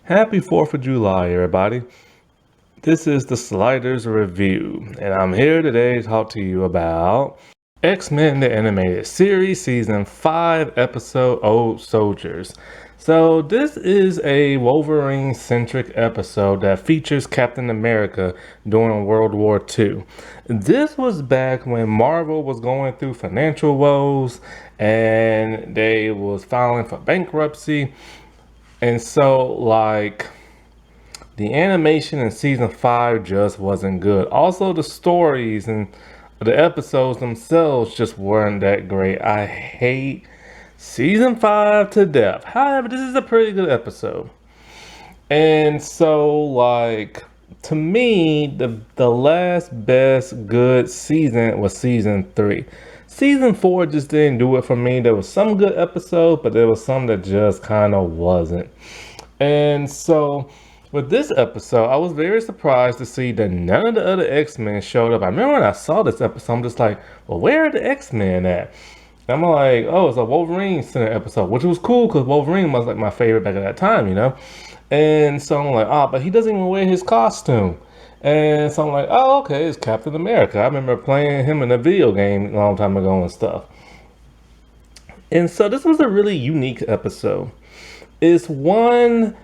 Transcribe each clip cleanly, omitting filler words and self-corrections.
Happy 4th of July, everybody. This is the Sliders Review, and I'm here today to talk to you about X-Men the Animated Series, Season 5, Episode Old Soldiers. So this is a Wolverine-centric episode that features Captain America during World War II. This was back when Marvel was going through financial woes, and they was filing for bankruptcy. And so, the animation in season 5 just wasn't good. Also, the stories and the episodes themselves just weren't that great. I hate season 5 to death. However, this is a pretty good episode. And so, to me, the last best good season was season 3. Season 4 just didn't do it for me. There was some good episodes, but there was some that just kind of wasn't. And so, with this episode, I was very surprised to see that none of the other X-Men showed up. I remember when I saw this episode, I'm just like, well, where are the X-Men at? And I'm like, oh, it's a Wolverine Center episode, which was cool because Wolverine was like my favorite back at that time, you know? And so I'm like, but he doesn't even wear his costume. And so I'm like, oh, okay, it's Captain America. I remember playing him in a video game a long time ago and stuff. And so this was a really unique episode. It's one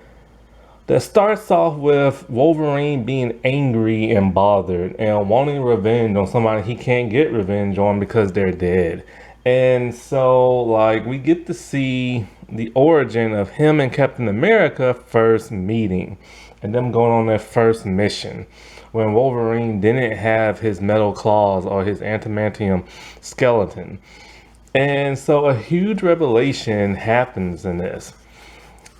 that starts off with Wolverine being angry and bothered and wanting revenge on somebody he can't get revenge on because they're dead. And so, we get to see the origin of him and Captain America first meeting and them going on their first mission when Wolverine didn't have his metal claws or his adamantium skeleton. And so a huge revelation happens in this.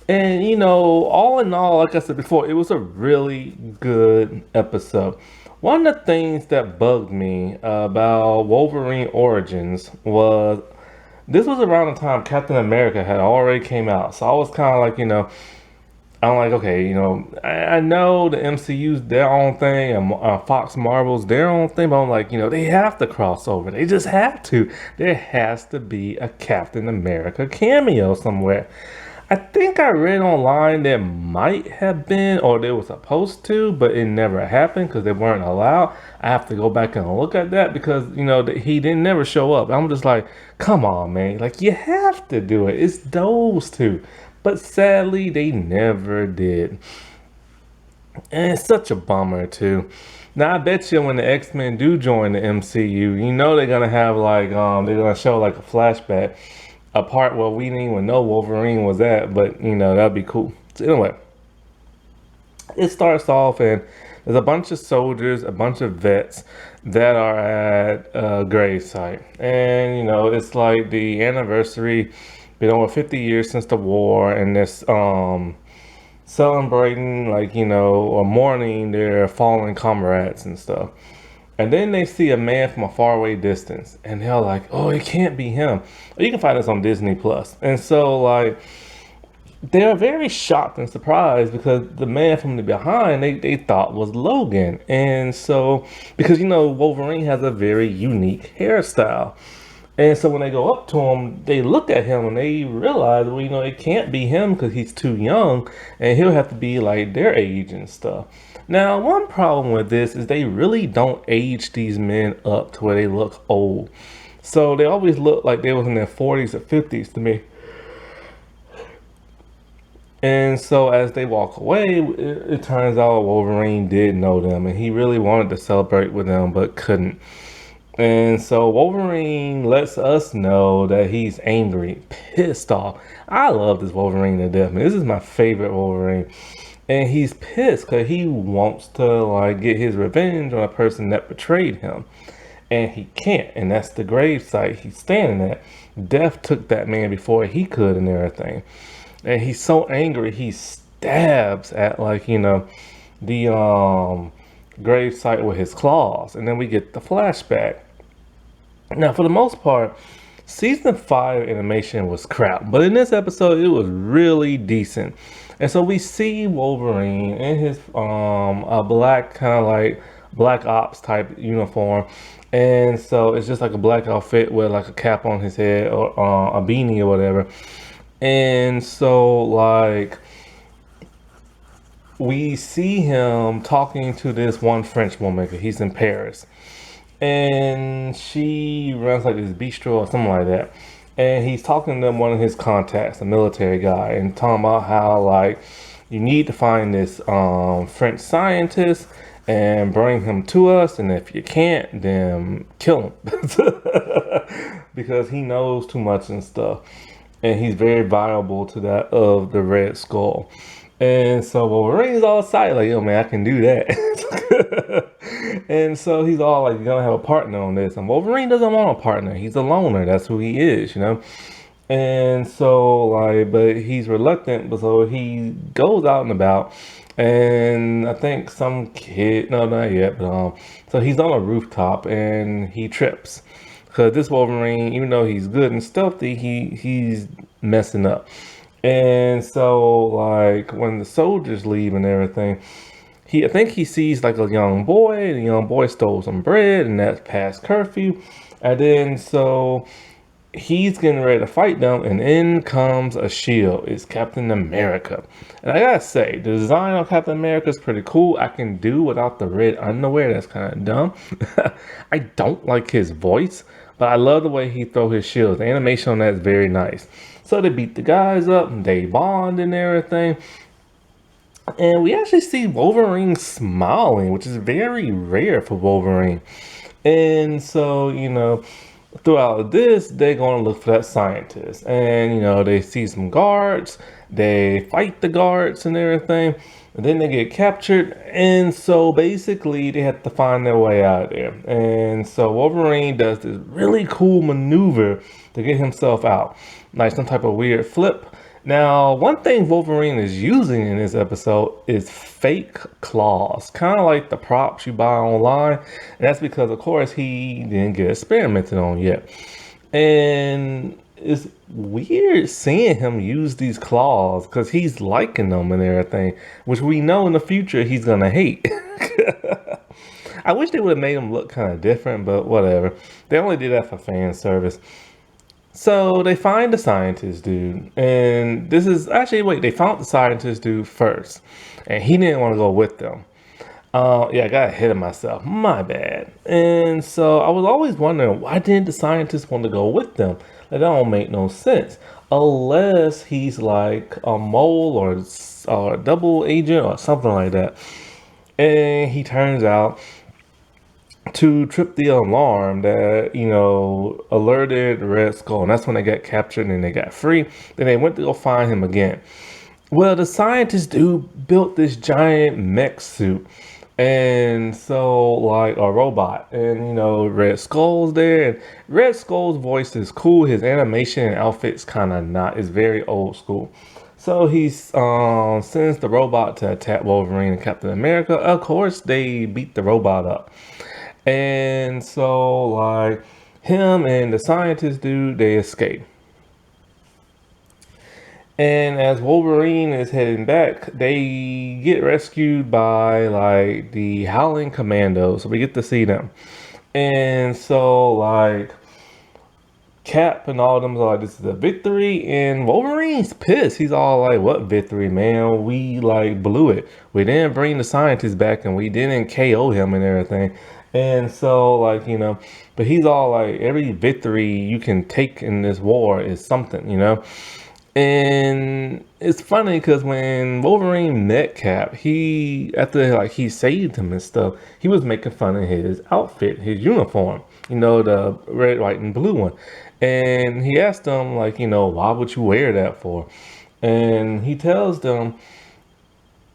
And all in all, like I said before, it was a really good episode. One of the things that bugged me about Wolverine Origins was this was around the time Captain America had already came out. So I was kind of I'm like, okay, I know the MCU's their own thing and Fox Marvel's their own thing, but I'm like, they have to cross over. They just have to. There has to be a Captain America cameo somewhere. I think I read online there might have been, or they were supposed to, but it never happened because they weren't allowed. I have to go back and look at that because, he didn't never show up. I'm just like, come on, man. You have to do it. It's those two. But sadly, they never did. And it's such a bummer, too. Now, I bet you when the X-Men do join the MCU, they're going to have, they're going to show, a flashback. A part where we didn't even know Wolverine was at, but that'd be cool. So anyway, it starts off and there's a bunch of soldiers, a bunch of vets that are at a grave site, and it's like the anniversary, been over 50 years since the war, and this celebrating or mourning their fallen comrades and stuff. And then they see a man from a faraway distance, and they're like, "Oh, it can't be him." You can find this on Disney Plus. And so, they're very shocked and surprised because the man from the behind they thought was Logan. And so, because Wolverine has a very unique hairstyle. And so when they go up to him, they look at him and they realize, well, it can't be him because he's too young, and he'll have to be like their age and stuff. Now, one problem with this is they really don't age these men up to where they look old. So they always look like they was in their 40s or 50s to me. And so as they walk away, it turns out Wolverine did know them, and he really wanted to celebrate with them, but couldn't. And so Wolverine lets us know that he's angry, pissed off. I love this Wolverine to death, man. This is my favorite Wolverine. And he's pissed because he wants to get his revenge on a person that betrayed him. And he can't. And that's the gravesite he's standing at. Death took that man before he could and everything. And he's so angry he stabs at the gravesite with his claws. And then we get the flashback. Now, for the most part, season 5 animation was crap, but in this episode it was really decent. And so we see Wolverine in his a black kind of black ops type uniform, and so it's just like a black outfit with a cap on his head or a beanie or whatever. And so we see him talking to this one French woman. 'Cause he's in Paris, and she runs like this bistro or something like that. And he's talking to one of his contacts, a military guy, and talking about how like you need to find this French scientist and bring him to us, and if you can't, then kill him because he knows too much and stuff, and he's very viable to that of the Red Skull. And so Wolverine's all excited, like, yo, man, I can do that. And so he's all like, you're gonna have a partner on this. And Wolverine doesn't want a partner. He's a loner. That's who he is, you know? And so, like, but he's reluctant, but so he goes out and about. And I think some kid, no, not yet, but so he's on a rooftop and he trips. Because this Wolverine, even though he's good and stealthy, he's messing up. And so, like, when the soldiers leave and everything, I think he sees like a young boy, and the young boy stole some bread, and that's past curfew. And then so he's getting ready to fight them, and in comes a shield. It's Captain America. And I gotta say, the design of Captain America is pretty cool. I can do without the red underwear. That's kind of dumb. I don't like his voice, but I love the way he throw his shields. The animation on that is very nice. So they beat the guys up, and they bond and everything. And we actually see Wolverine smiling, which is very rare for Wolverine. And so, throughout this, they're going to look for that scientist. And, they see some guards, they fight the guards and everything, and then they get captured. And so basically, they have to find their way out of there. And so Wolverine does this really cool maneuver to get himself out, like some type of weird flip. Now, one thing Wolverine is using in this episode is fake claws, kind of like the props you buy online. And that's because, of course, he didn't get experimented on yet. And it's weird seeing him use these claws because he's liking them and everything, which we know in the future he's going to hate. I wish they would have made him look kind of different, but whatever. They only did that for fan service. So they find the scientist dude, and this is actually, wait, they found the scientist dude first, and he didn't want to go with them. Yeah, I got ahead of myself, my bad. And so I was always wondering, why didn't the scientist want to go with them? That don't make no sense, unless he's like a mole or a double agent or something like that. And he turns out to trip the alarm that, alerted Red Skull. And that's when they got captured and they got free. Then they went to go find him again. Well, the scientist dude built this giant mech suit. And so, like a robot. And, Red Skull's there. And Red Skull's voice is cool. His animation and outfit's kind of not. It's very old school. So he sends the robot to attack Wolverine and Captain America. Of course, they beat the robot up. And so, like, him and the scientist dude, they escape. And as Wolverine is heading back, they get rescued by, like, the Howling Commandos. So we get to see them. And so, like, Cap and all of them are like, this is a victory. And Wolverine's pissed. He's all like, what victory, man? We, like, blew it. We didn't bring the scientist back, and we didn't KO him and everything. And so, like, but he's all like, every victory you can take in this war is something, And it's funny because when Wolverine met Cap, after like he saved him and stuff, he was making fun of his outfit, his uniform, the red, white, and blue one. And he asked them, like, why would you wear that for? And he tells them,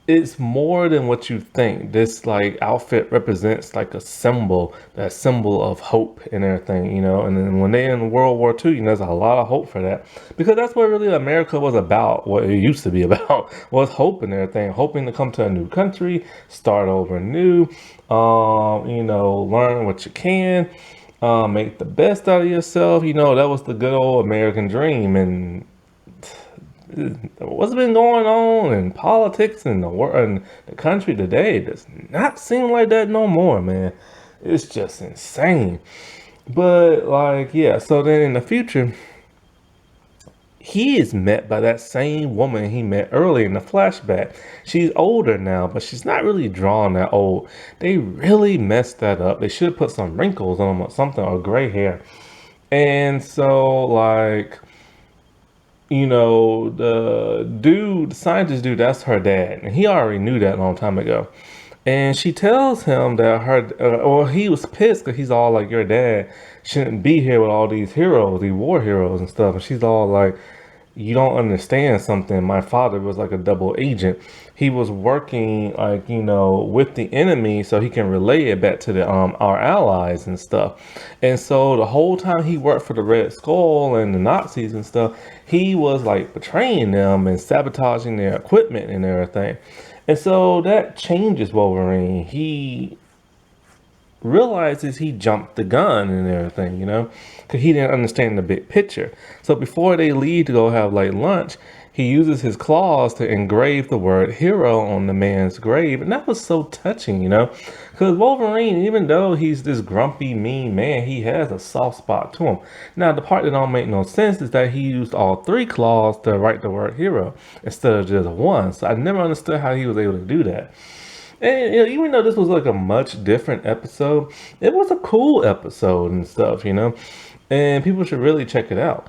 it's more than what you think. This like outfit represents like a symbol, that symbol of hope and everything, And then when they in World War II, there's a lot of hope for that, because that's what really America was about. What it used to be about was hope and everything, hoping to come to a new country, start over new, learn what you can, make the best out of yourself. That was the good old American dream. And what's been going on in politics in the world and the country today does not seem like that no more, man. It's just insane. But like, yeah, so then in the future, he is met by that same woman he met earlier in the flashback. She's older now, but she's not really drawn that old. They really messed that up. They should have put some wrinkles on them or something, or gray hair. And so, like, the scientist dude, that's her dad. And he already knew that a long time ago. And she tells him that he was pissed because he's all like, your dad shouldn't be here with all these heroes, these war heroes and stuff. And she's all like, you don't understand something. My father was like a double agent. He was working like, with the enemy so he can relay it back to the our allies and stuff. And so the whole time he worked for the Red Skull and the Nazis and stuff, he was like betraying them and sabotaging their equipment and everything. And so that changes Wolverine. He realizes he jumped the gun and everything, because he didn't understand the big picture. So before they leave to go have like lunch, he uses his claws to engrave the word hero on the man's grave. And that was so touching, because Wolverine, even though he's this grumpy, mean man, he has a soft spot to him. Now, the part that don't make no sense is that he used all three claws to write the word hero instead of just one. So I never understood how he was able to do that. And even though this was like a much different episode, it was a cool episode and stuff, and people should really check it out.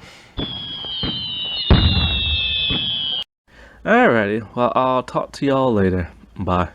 Alrighty, well, I'll talk to y'all later. Bye.